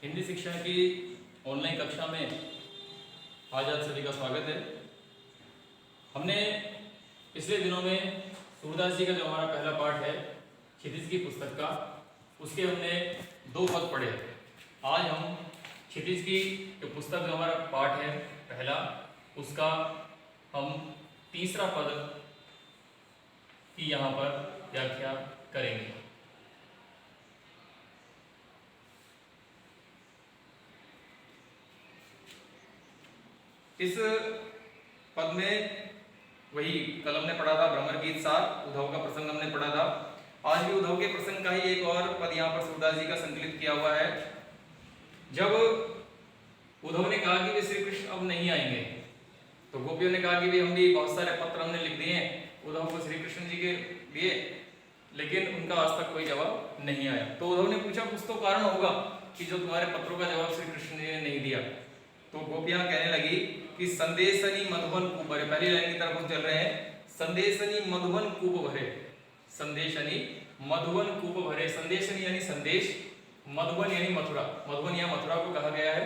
हिंदी शिक्षा की ऑनलाइन कक्षा में आज आप सभी का स्वागत है। हमने पिछले दिनों में सूरदास जी का जो हमारा पहला पाठ है क्षितिज की पुस्तक का, उसके हमने 2 पद पढ़े। आज हम क्षितिज की जो पुस्तक जो हमारा पाठ है पहला, उसका हम तीसरा पद की यहाँ पर व्याख्या करेंगे। इस पद में वही कल हमने पढ़ा था भ्रमर गीत सार, उद्धव का प्रसंग हमने पढ़ा था। आज भी उद्धव के प्रसंग का ही एक और पद यहाँ पर सूरदास जी का संकलित किया हुआ है। जब उद्धव ने कहा कि वे श्री कृष्ण अब नहीं आएंगे, तो गोपियों ने कहा कि वे हम भी बहुत सारे पत्र हमने लिख दिए हैं उद्धव को श्री कृष्ण जी के लिए, लेकिन उनका आज तक कोई जवाब नहीं आया। तो उद्धव ने पूछा कुछ तो कारण होगा कि जो तुम्हारे पत्रों का जवाब श्री कृष्ण जी ने नहीं दिया। तो गोपियां कहने लगी कि संदेशनी मधुवन कूप भरे, पहली लाइन की तरफ हम चल रहे हैं। संदेशनी मधुवन कूप भरे, संदेशनी मधुवन कूप भरे, संदेशनी यानी संदेश, मधुवन यानी मथुरा, मधुवन या मथुरा को कहा गया है।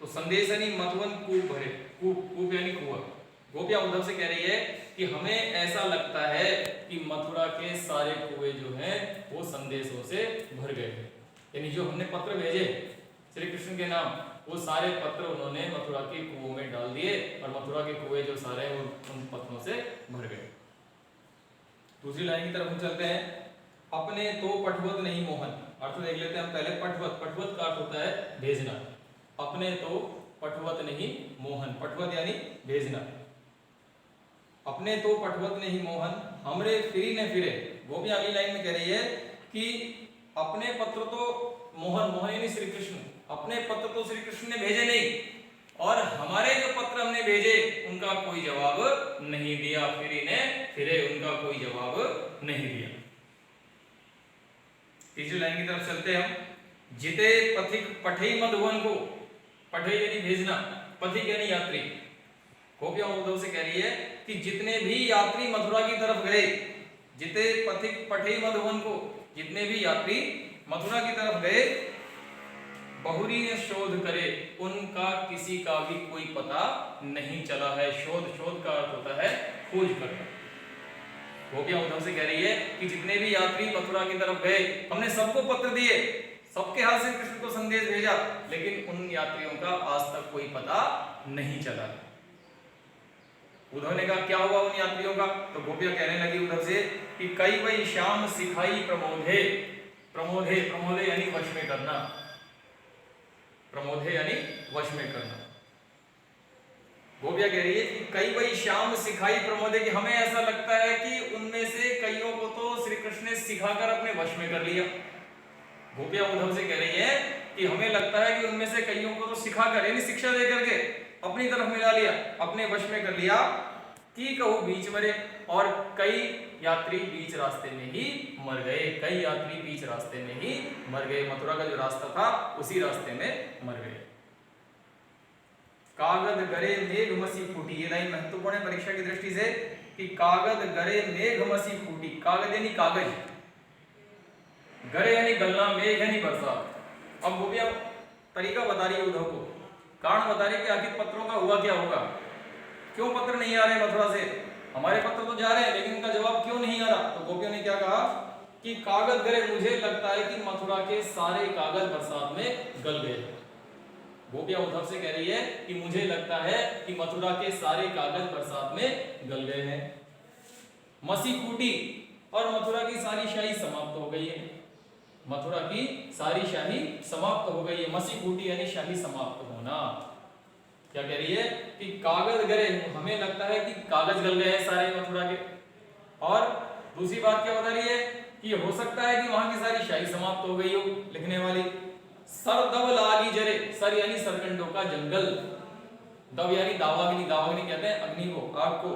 तो संदेशनी मधुवन कूप भरे, कूप यानी कुआं। गोपियां उद्धव से कह रही है कि हमें ऐसा लगता है कि मथुरा के सारे कुएं जो हैं वो संदेशों से भर गए हैं, यानी जो हमने पत्र भेजे श्री कृष्ण के नाम, वो सारे पत्र उन्होंने मथुरा के कुओं में डाल दिए और मथुरा के कुएं जो सारे हैं उन पत्रों से भर गए। दूसरी लाइन की तरफ हम चलते हैं। अपने तो पठवत नहीं मोहन, अर्थ देख लेते हैं हम पहले। पठवत, पठवत का अर्थ होता है भेजना। अपने तो पठवत नहीं मोहन, पठवत यानी भेजना। अपने तो पठवत नहीं मोहन, हमरे फिरी न फिरे। वो भी अगली लाइन में कह रही है कि अपने पत्र तो मोहन, मोहन यानी श्री कृष्ण, अपने पत्र तो श्री कृष्ण ने भेजे नहीं और हमारे जो पत्र हमने भेजे उनका कोई जवाब नहीं दिया। फिरी ने फिरे, उनका कोई जवाब नहीं दिया। तीसरी लाइन की तरफ चलते हम। जिते पथिक पठई मधुवन को, पठई यानी भेजना, पथिक यानी यात्री। गोपियां उद्धव से कह रही है कि जितने भी यात्री मथुरा की तरफ गए, जिते पथिक पठई मधुवन को, जितने भी यात्री मथुरा की तरफ गए, बहुरी ने शोध करे, उनका किसी का भी कोई पता नहीं चला है। शोध, शोध का अर्थ होता है खोज करना। गोपियां उद्धव से कह रही है कि जितने भी यात्री मथुरा की तरफ गए, हमने सबको पत्र दिए, सबके हाथ से कृष्ण को संदेश भेजा, लेकिन उन यात्रियों का आज तक कोई पता नहीं चला। उद्धव ने कहा क्या हुआ उन यात्रियों का? तो गोपियां कहने लगी उद्धव से कि कई वही श्याम सिखाई प्रमोधे, प्रमोधे, प्रमोधे यानी वश में करना, प्रमोधे यानी वश में करना। गोपियां कह रही है कि कई वही श्याम सिखाई प्रमोदे, कि हमें ऐसा लगता है कि उनमें से कईयों को तो श्री कृष्ण ने सिखाकर अपने वश में कर लिया। गोपियां उद्धव से कह रही है कि हमें लगता है कि उनमें से कईयों को तो सिखाकर यानी शिक्षा देकर के अपनी तरफ मिला लिया, अपने वश में कर लिया। कि कहूं बीच मरे, और कई यात्री बीच रास्ते में ही मर गए, कई यात्री बीच रास्ते में ही मर गए। मथुरा का जो रास्ता था उसी रास्ते में मर गए। कागद गरे मेघ मसी फूटी, ये लाइन महत्वपूर्ण है परीक्षा की दृष्टि से कि कागद गरे मेघ मसी फूटी। कागद यानी कागज, गरे यानी गलना, मेघ यानी बरसात। अब गोपियां तरीका बता रही है उद्धव को, कारण बता रही है कि आखिर पत्रों का हुआ क्या होगा, क्यों पत्र नहीं आ रहे मथुरा से, हमारे पत्र तो जा रहे हैं लेकिन उनका जवाब क्यों नहीं आ रहा। तो गोपियों ने क्या कहा कि कागज गरे, मुझे लगता है कि मथुरा के सारे कागज बरसात में गल गए। गोपियां उद्धव से कह रही है कि मुझे लगता है कि मथुरा के सारे कागज बरसात में गल गए हैं। मसी फूटी, और मथुरा की सारी शाही समाप्त हो गई है, मथुरा की सारी शाही समाप्त हो गई है। मसी फूटी यानी शाही समाप्त होना। क्या कह रही है कि कागज गरे, हमें लगता है कि कागज गल गए हैं सारे मथुरा के। और दूसरी बात क्या बता रही है कि हो सकता है कि वहां की सारी शाही समाप्त हो गई हो, लिखने वाली। सर दब लागी जरे, सर यानी सरकंडों का जंगल, दब यानी दावाग्नि, दावाग्नि कहते हैं अग्नि को, आग को,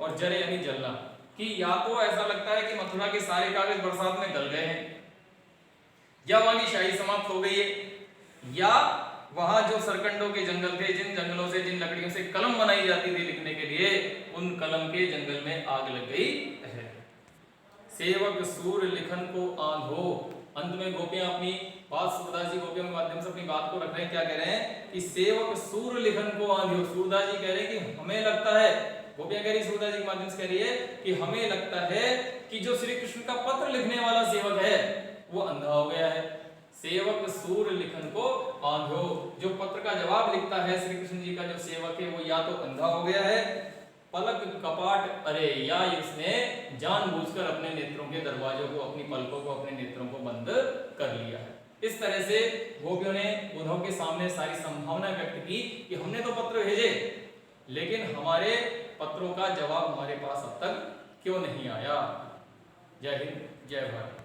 और जरे यानी जलना। कि या तो ऐसा लगता है कि मथुरा के सारे कागज बरसात में गल गए हैं, या वहां की शाही समाप्त हो गई है, या वहां जो सरकंडों के जंगल थे, जिन जंगलों से, जिन लकड़ियों से कलम बनाई जाती थी लिखने के लिए, उन कलम के जंगल में आग लग गई है। सेवक सूर लिखन को आंधो, अंत में गोपियां अपनी बात, सूरदास जी गोपियों के माध्यम से अपनी बात को रख रहे हैं। क्या कह रहे हैं कि सेवक सूर लिखन को आंधियो। सूरदास जी कह रहे हैं कि हमें लगता है, गोपियां कह रही, सूरदास जी के माध्यम से कह रही है कि हमें लगता है कि जो श्री कृष्ण का पत्र लिखने वाला सेवक है वो अंधा हो गया है। सेवक सूर लिखन को आंधियो, जो पत्र का जवाब लिखता है श्री कृष्ण जी का जो सेवक है वो या तो अंधा हो गया है, पलक कपाट अरे, या इसने जानबूझकर अपने नेत्रों के दरवाजों को, अपनी पलकों को, अपने नेत्रों को बंद कर लिया है। इस तरह से गोपियों ने उद्धव के सामने सारी संभावना व्यक्त की कि हमने तो पत्र भेजे, लेकिन हमारे पत्रों का जवाब हमारे पास अब तक क्यों नहीं आया। जय हिंद, जय भारत।